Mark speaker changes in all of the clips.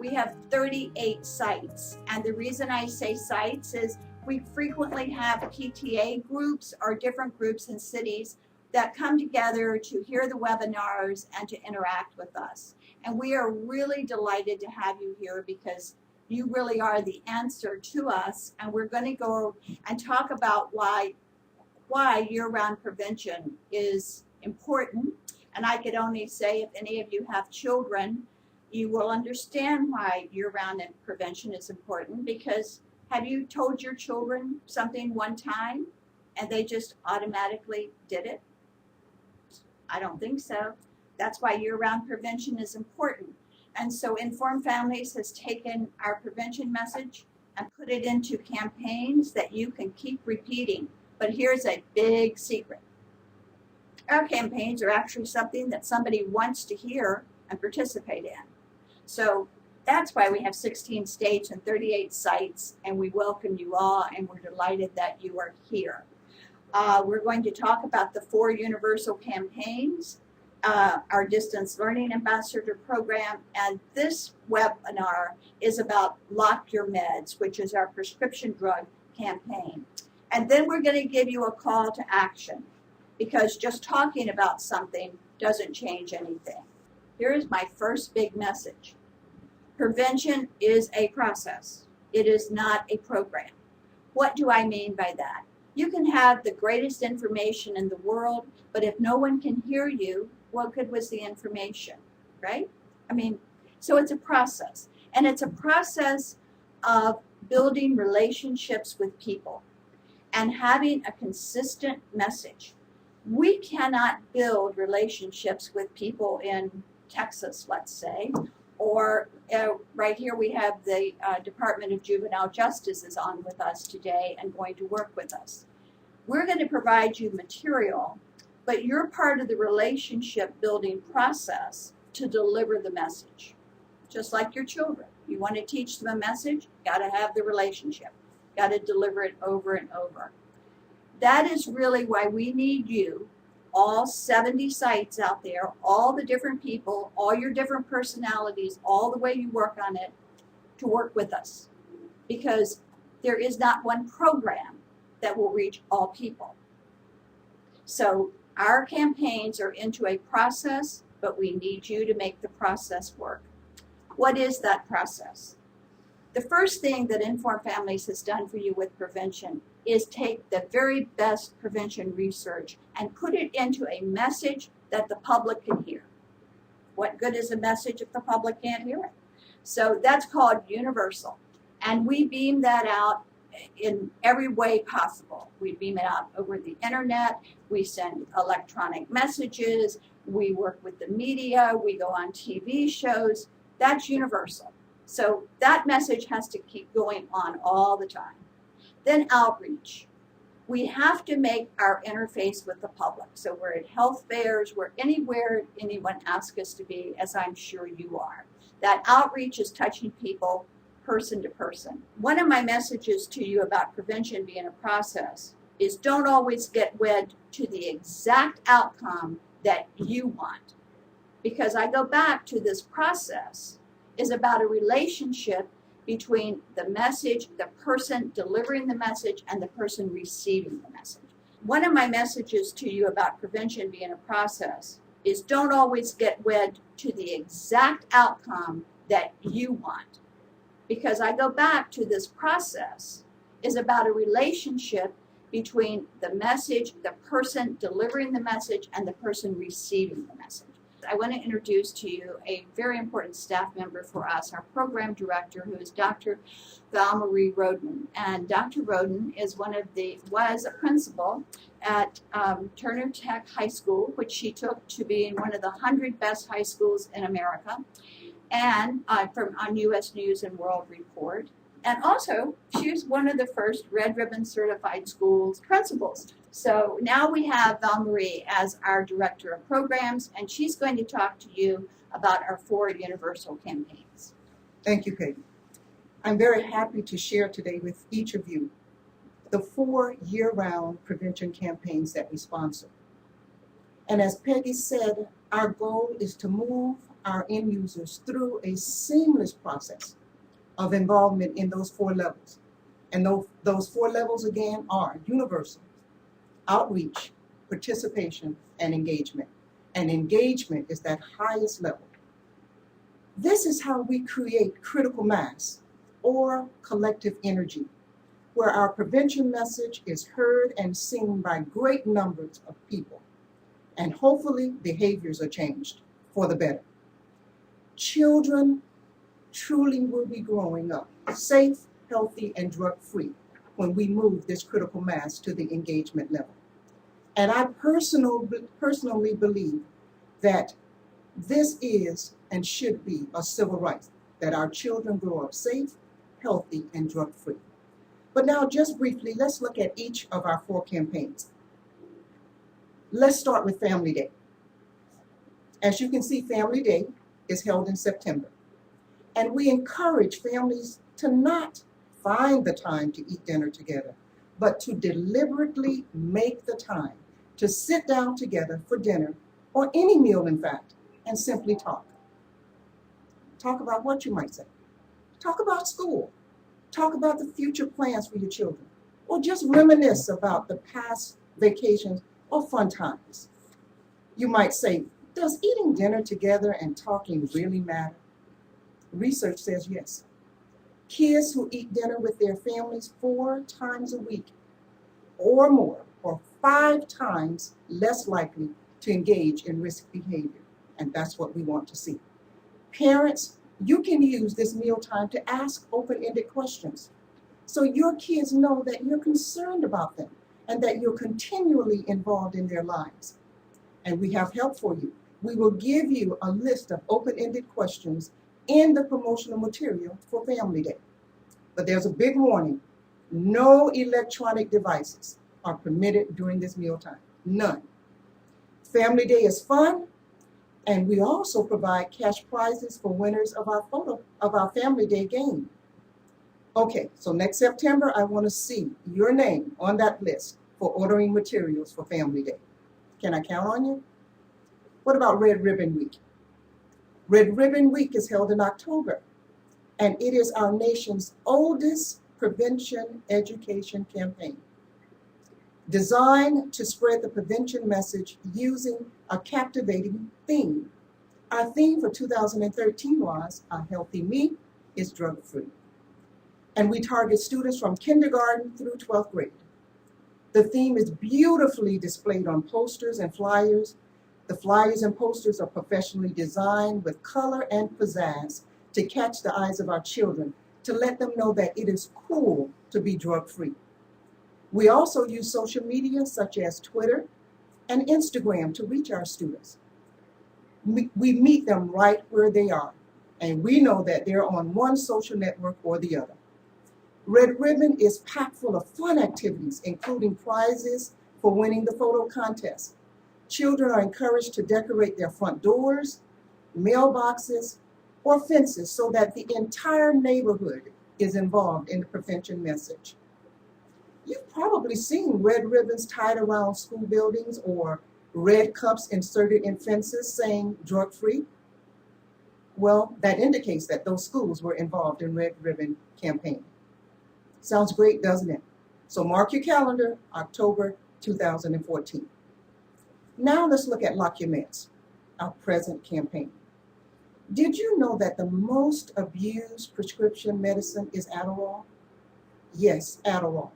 Speaker 1: We have 38 sites, and the reason I say sites is we frequently have PTA groups or different groups in cities that come together to hear the webinars and to interact with us. And we are really delighted to have you here because you really are the answer to us, and we're going to go and talk about why year-round prevention is important. And I could only say if any of you have children, you will understand why year-round prevention is important, because have you told your children something one time and they just automatically did it? I don't think so. That's why year-round prevention is important. And so Informed Families has taken our prevention message and put it into campaigns that you can keep repeating. But here's a big secret. Our campaigns are actually something that somebody wants to hear and participate in. So that's why we have 16 states and 38 sites, and we welcome you all, and we're delighted that you are here. We're going to talk about the 4 universal campaigns, our distance learning ambassador program, and this webinar is about Lock Your Meds, which is our prescription drug campaign. And then we're going to give you a call to action, because just talking about something doesn't change anything. Here is my first big message. Prevention is a process. It is not a program. What do I mean by that? You can have the greatest information in the world, but if no one can hear you, what good was the information, right? I mean, so it's a process. And it's a process of building relationships with people and having a consistent message. We cannot build relationships with people in Texas, let's say, or right here we have the Department of Juvenile Justice is on with us today and going to work with us. We're going to provide you material, but you're part of the relationship building process to deliver the message. Just like your children. You want to teach them a message, got to have the relationship, got to deliver it over and over. That is really why we need you, all 70 sites out there, all the different people, all your different personalities, all the way you work on it, to work with us. Because there is not one program that will reach all people. So our campaigns are into a process, but we need you to make the process work. What is that process? The first thing that Informed Families has done for you with prevention is take the very best prevention research and put it into a message that the public can hear. What good is a message if the public can't hear it? So that's called universal. And we beam that out in every way possible. We beam it out over the internet, we send electronic messages, we work with the media, we go on TV shows. That's universal. So that message has to keep going on all the time. Then outreach. We have to make our interface with the public. So we're at health fairs, we're anywhere anyone asks us to be, as I'm sure you are. That outreach is touching people person to person. One of my messages to you about prevention being a process is don't always get wed to the exact outcome that you want. Because I go back to this process is about a relationship between the message, the person delivering the message, and the person receiving the message. One of my messages to you about prevention being a process is don't always get wed to the exact outcome that you want. Because I go back to this process is about a relationship between the message, the person delivering the message, and the person receiving the message. I want to introduce to you a very important staff member for us, our program director, who is Dr. Val-Marie Roden. And Dr. Roden is was a principal at Turner Tech High School, which she took to being one of the 100 best high schools in America, and on U.S. News and World Report. And also, she was one of the first Red Ribbon certified schools principals. So now we have Val-Marie as our director of programs, and she's going to talk to you about our 4 universal campaigns.
Speaker 2: Thank you, Peggy. I'm very happy to share today with each of you the 4 year-round prevention campaigns that we sponsor. And as Peggy said, our goal is to move our end users through a seamless process of involvement in those 4 levels. And those 4 levels again are universal, outreach, participation, and engagement. And engagement is that highest level. This is how we create critical mass or collective energy, where our prevention message is heard and seen by great numbers of people. And hopefully behaviors are changed for the better. Children truly will be growing up safe, healthy, and drug-free when we move this critical mass to the engagement level. And I personally believe that this is and should be a civil right, that our children grow up safe, healthy, and drug-free. But now, just briefly, let's look at each of our 4 campaigns. Let's start with Family Day. As you can see, Family Day is held in September. And we encourage families to not find the time to eat dinner together, but to deliberately make the time to sit down together for dinner, or any meal in fact, and simply talk. Talk about what you might say. Talk about school. Talk about the future plans for your children, or just reminisce about the past vacations or fun times. You might say, does eating dinner together and talking really matter? Research says yes. Kids who eat dinner with their families 4 times a week or more are 5 times less likely to engage in risk behavior, and that's what we want to see. Parents, you can use this mealtime to ask open-ended questions so your kids know that you're concerned about them and that you're continually involved in their lives. And we have help for you. We will give you a list of open-ended questions in the promotional material for Family Day. But there's a big warning. No electronic devices are permitted during this mealtime. None. Family Day is fun, and we also provide cash prizes for winners of our Family Day game. Okay, so next September, I want to see your name on that list for ordering materials for Family Day. Can I count on you? What about Red Ribbon Week? Red Ribbon Week is held in October, and it is our nation's oldest prevention education campaign, designed to spread the prevention message using a captivating theme. Our theme for 2013 was, "A Healthy Me is Drug-Free." And we target students from kindergarten through 12th grade. The theme is beautifully displayed on posters and flyers. The flyers and posters are professionally designed with color and pizzazz to catch the eyes of our children, to let them know that it is cool to be drug-free. We also use social media such as Twitter and Instagram to reach our students. We meet them right where they are, and we know that they're on one social network or the other. Red Ribbon is packed full of fun activities, including prizes for winning the photo contest. Children are encouraged to decorate their front doors, mailboxes, or fences so that the entire neighborhood is involved in the prevention message. You've probably seen red ribbons tied around school buildings or red cups inserted in fences saying drug-free. Well, that indicates that those schools were involved in Red Ribbon campaign. Sounds great, doesn't it? So mark your calendar, October 2014. Now let's look at Lock Your Meds, our present campaign. Did you know that the most abused prescription medicine is Adderall? Yes, Adderall.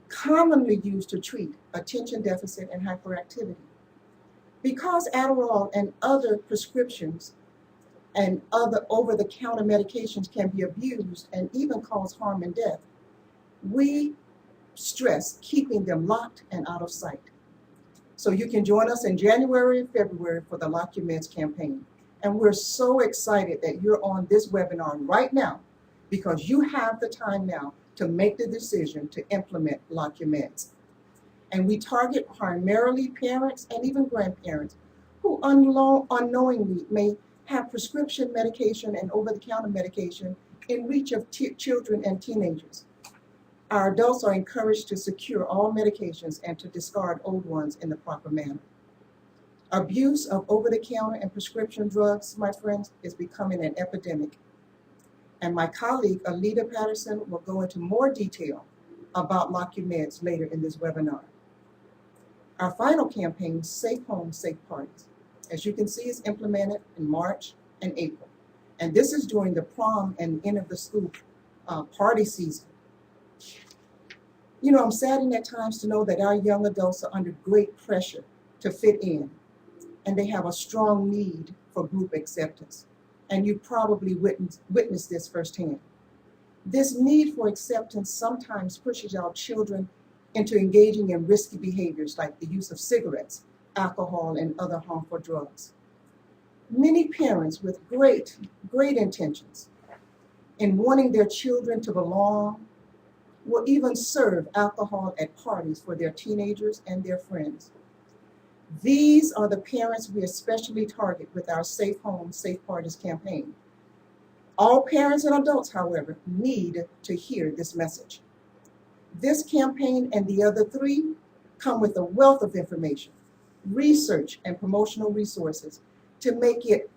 Speaker 2: Commonly used to treat attention deficit and hyperactivity. Because Adderall and other prescriptions and other over-the-counter medications can be abused and even cause harm and death, we stress keeping them locked and out of sight. So you can join us in January and February for the Lock Your Meds campaign. And we're so excited that you're on this webinar right now because you have the time now to make the decision to implement Lock Your Meds. And we target primarily parents and even grandparents who unknowingly may have prescription medication and over-the-counter medication in reach of children and teenagers. Our adults are encouraged to secure all medications and to discard old ones in the proper manner. Abuse of over-the-counter and prescription drugs, my friends, is becoming an epidemic. And my colleague, Alita Patterson, will go into more detail about Lock Your Meds later in this webinar. Our final campaign, Safe Homes, Safe Parties, as you can see, is implemented in March and April. And this is during the prom and end of the school party season. You know, I'm saddened at times to know that our young adults are under great pressure to fit in, and they have a strong need for group acceptance. And you probably witnessed this firsthand. This need for acceptance sometimes pushes our children into engaging in risky behaviors like the use of cigarettes, alcohol, and other harmful drugs. Many parents with great intentions in wanting their children to belong will even serve alcohol at parties for their teenagers and their friends. These are the parents we especially target with our Safe Homes, Safe Parties campaign. All parents and adults, however, need to hear this message. This campaign and the other three come with a wealth of information, research, and promotional resources to make it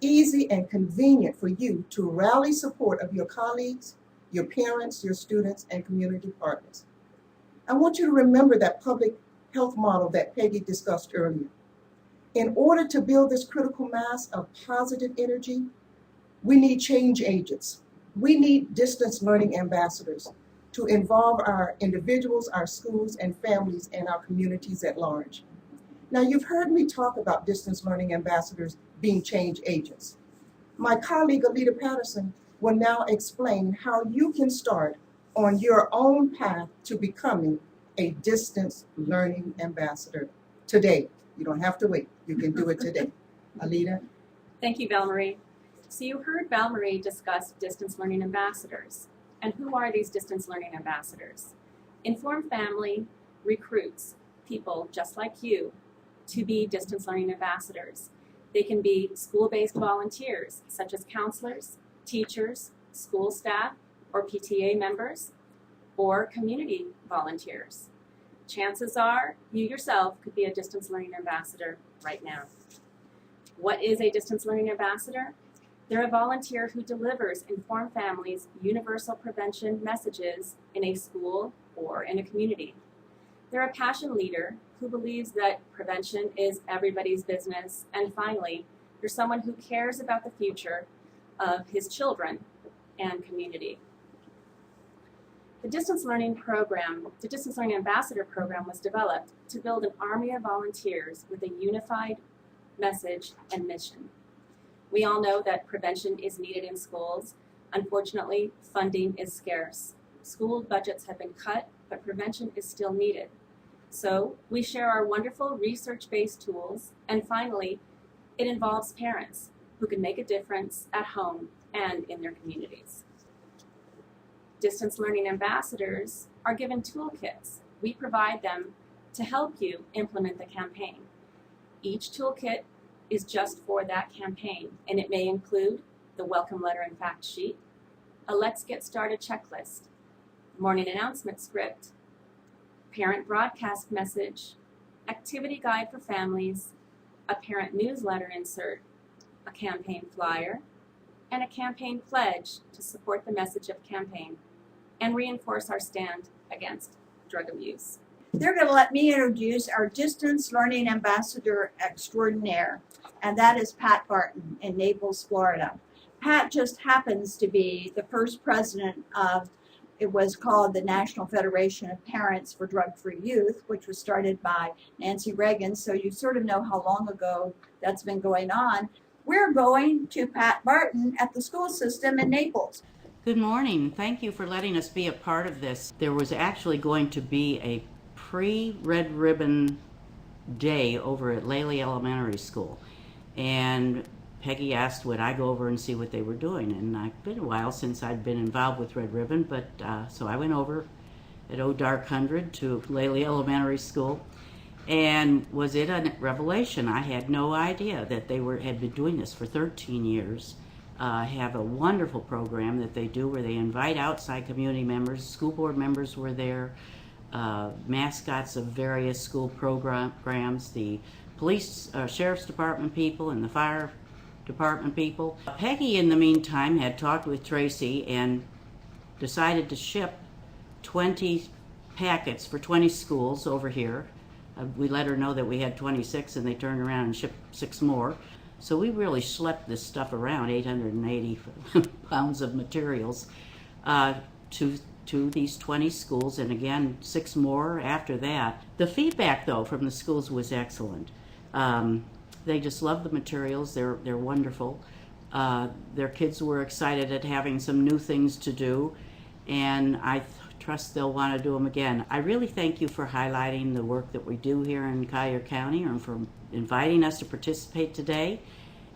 Speaker 2: easy and convenient for you to rally support of your colleagues, your parents, your students, and community partners. I want you to remember that public health model that Peggy discussed earlier. In order to build this critical mass of positive energy, we need change agents. We need distance learning ambassadors to involve our individuals, our schools, and families, and our communities at large. Now, you've heard me talk about distance learning ambassadors being change agents. My colleague, Alita Patterson, will now explain how you can start on your own path to becoming a distance learning ambassador today. You don't have to wait. You can do it today. Alita?
Speaker 3: Thank you, Val-Marie. So you heard Val-Marie discuss distance learning ambassadors. And who are these distance learning ambassadors? Informed Family recruits people just like you to be distance learning ambassadors. They can be school-based volunteers, such as counselors, teachers, school staff, or PTA members, or community volunteers. Chances are you yourself could be a distance learning ambassador right now. What is a distance learning ambassador? They're a volunteer who delivers Informed Families' universal prevention messages in a school or in a community. They're a passion leader who believes that prevention is everybody's business. And finally, they're someone who cares about the future of his children and community. The Distance Learning Ambassador Program was developed to build an army of volunteers with a unified message and mission. We all know that prevention is needed in schools. Unfortunately, funding is scarce. School budgets have been cut, but prevention is still needed. So we share our wonderful research-based tools, and finally, it involves parents who can make a difference at home and in their communities. Distance learning ambassadors are given toolkits. We provide them to help you implement the campaign. Each toolkit is just for that campaign, and it may include the welcome letter and fact sheet, a let's get started checklist, morning announcement script, parent broadcast message, activity guide for families, a parent newsletter insert, a campaign flyer, and a campaign pledge to support the message of campaign and reinforce our stand against drug abuse.
Speaker 1: They're going to let me introduce our distance learning ambassador extraordinaire, and that is Pat Barton in Naples, Florida. Pat just happens to be the first president of, it was called the National Federation of Parents for Drug-Free Youth, which was started by Nancy Reagan, so you sort of know how long ago that's been going on. We're going to Pat Barton at the school system in Naples.
Speaker 4: Good morning. Thank you for letting us be a part of this. There was actually going to be a pre-Red Ribbon Day over at Laley Elementary School, and Peggy asked would I go over and see what they were doing, and I've been a while since I'd been involved with Red Ribbon, but so I went over at Oh Dark 100 to Laley Elementary School, and was it a revelation? I had no idea that they had been doing this for 13 years. Have a wonderful program that they do where they invite outside community members. School board members were there, mascots of various school programs, the police, sheriff's department people and the fire department people. Peggy, in the meantime, had talked with Tracy and decided to ship 20 packets for 20 schools over here. We let her know that we had 26, and they turned around and shipped 6 more. So we really schlepped this stuff around, 880 pounds of materials, to these 20 schools, and again 6 more after that. The feedback, though, from the schools was excellent. They just love the materials. They're wonderful. Their kids were excited at having some new things to do, and I trust they'll want to do them again. I really thank you for highlighting the work that we do here in Collier County, and for inviting us to participate today,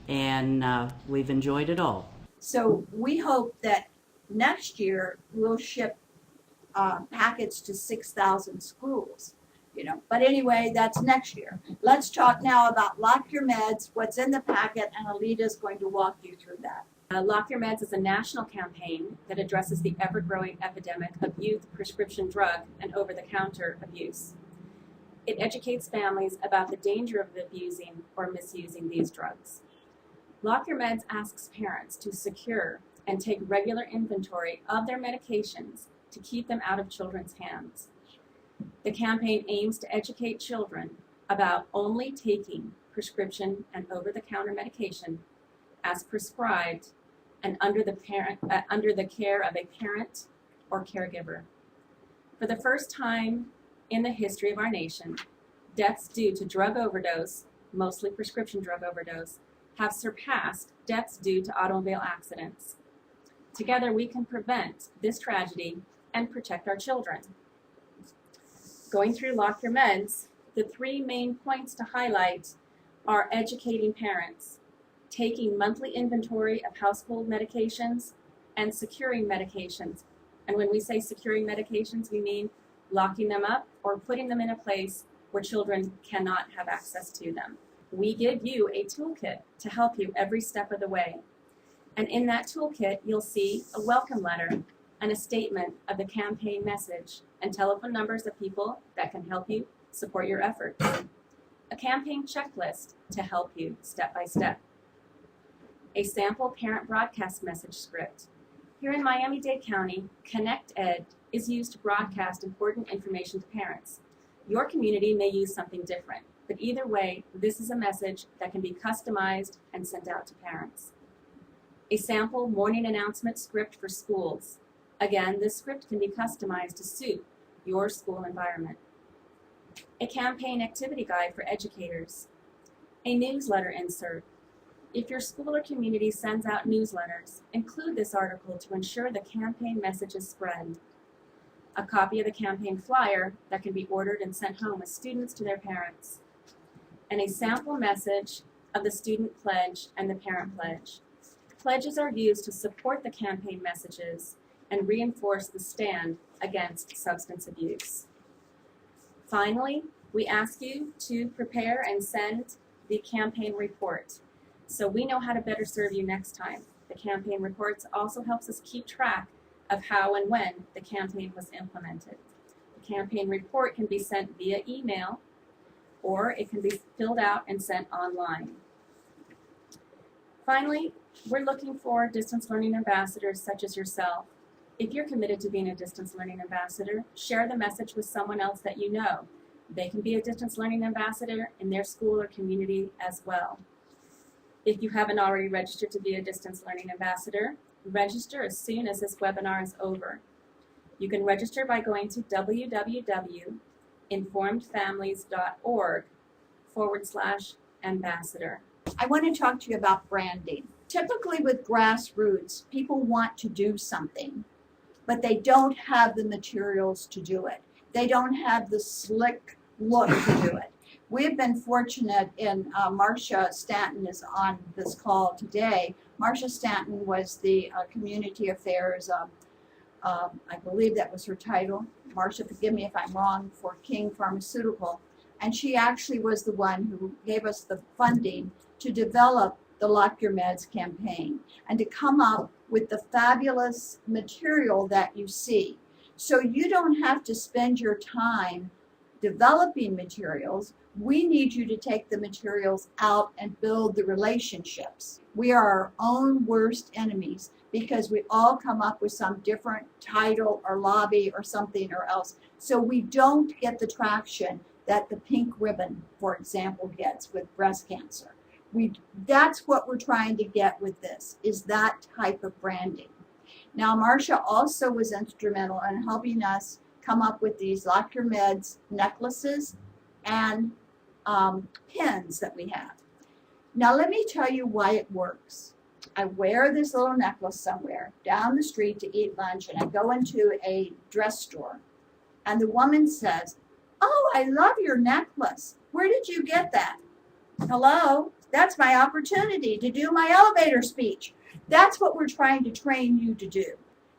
Speaker 4: and we've enjoyed it all.
Speaker 1: So we hope that next year we'll ship packets to 6,000 schools. But anyway, that's next year. Let's talk now about Lock Your Meds, what's in the packet, and Alita's going to walk you through that.
Speaker 3: Lock Your Meds is a national campaign that addresses the ever-growing epidemic of youth prescription drug and over-the-counter abuse. It educates families about the danger of abusing or misusing these drugs. Lock Your Meds asks parents to secure and take regular inventory of their medications to keep them out of children's hands. The campaign aims to educate children about only taking prescription and over-the-counter medication as prescribed and under the care of a parent or caregiver. For the first time in the history of our nation, deaths due to drug overdose, mostly prescription drug overdose, have surpassed deaths due to automobile accidents. Together, we can prevent this tragedy and protect our children. Going through Lock Your Meds, the 3 main points to highlight are educating parents, taking monthly inventory of household medications, and securing medications. And when we say securing medications, we mean locking them up or putting them in a place where children cannot have access to them. We give you a toolkit to help you every step of the way. And in that toolkit, you'll see a welcome letter and a statement of the campaign message and telephone numbers of people that can help you support your efforts. A campaign checklist to help you step by step. A sample parent broadcast message script. Here in Miami-Dade County, Connect Ed is used to broadcast important information to parents. Your community may use something different, but either way, this is a message that can be customized and sent out to parents. A sample morning announcement script for schools. Again, this script can be customized to suit your school environment. A campaign activity guide for educators. A newsletter insert. If your school or community sends out newsletters, include this article to ensure the campaign message is spread. A copy of the campaign flyer that can be ordered and sent home with students to their parents. And a sample message of the student pledge and the parent pledge. Pledges are used to support the campaign messages and reinforce the stand against substance abuse. Finally, we ask you to prepare and send the campaign report so we know how to better serve you next time. The campaign reports also helps us keep track of how and when the campaign was implemented. The campaign report can be sent via email, or it can be filled out and sent online. Finally, we're looking for distance learning ambassadors such as yourself. If you're committed to being a distance learning ambassador, share the message with someone else that you know. They can be a distance learning ambassador in their school or community as well. If you haven't already registered to be a distance learning ambassador, register as soon as this webinar is over. You can register by going to www.informedfamilies.org/ambassador.
Speaker 1: I want to talk to you about branding. Typically with grassroots, people want to do something, but they don't have the materials to do it. They don't have the slick look to do it. We've been fortunate in Marcia Stanton is on this call today. Marcia Stanton was the Community Affairs, I believe that was her title. Marcia, forgive me if I'm wrong, for King Pharmaceutical. And she actually was the one who gave us the funding to develop the Lock Your Meds campaign and to come up with the fabulous material that you see. So you don't have to spend your time developing materials, we need you to take the materials out and build the relationships. We are our own worst enemies because we all come up with some different title or lobby or something or else. So we don't get the traction that the pink ribbon, for example, gets with breast cancer. That's what we're trying to get with this, is that type of branding. Now, Marcia also was instrumental in helping us come up with these Dr. Meds necklaces and pins that we have. Now, let me tell you why it works. I wear this little necklace somewhere down the street to eat lunch, and I go into a dress store, and the woman says, "Oh, I love your necklace. Where did you get that?" Hello? That's my opportunity to do my elevator speech. That's what we're trying to train you to do.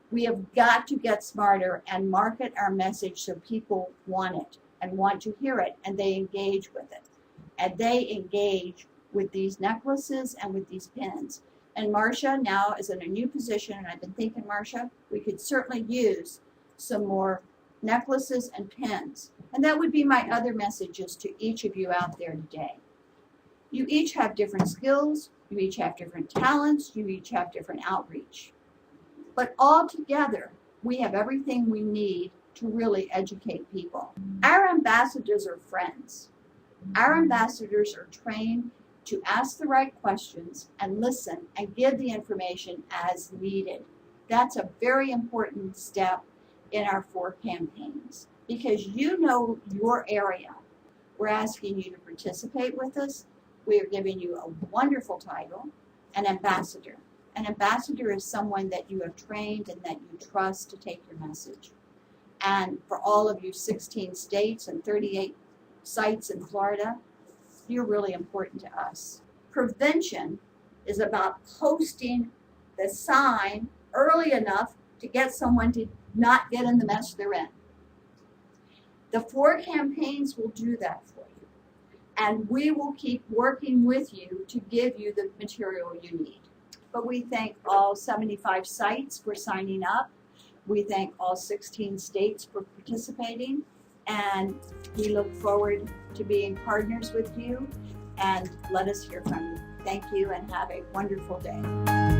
Speaker 1: We have got to get smarter and market our message so people want it and want to hear it, and they engage with it. And they engage with these necklaces and with these pins. And Marcia now is in a new position, and I've been thinking, Marcia, we could certainly use some more necklaces and pins. And that would be my other messages to each of you out there today. You each have different skills, you each have different talents, you each have different outreach. But all together, we have everything we need to really educate people. Our ambassadors are friends. Our ambassadors are trained to ask the right questions and listen and give the information as needed. That's a very important step in our 4 campaigns because you know your area. We're asking you to participate with us. We are giving you a wonderful title, an ambassador. An ambassador is someone that you have trained and that you trust to take your message. And for all of you 16 states and 38 sites in Florida, you're really important to us. Prevention is about posting the sign early enough to get someone to not get in the mess they're in. The 4 campaigns will do that for you. And we will keep working with you to give you the material you need. But we thank all 75 sites for signing up. We thank all 16 states for participating. And we look forward to being partners with you. And let us hear from you. Thank you and have a wonderful day.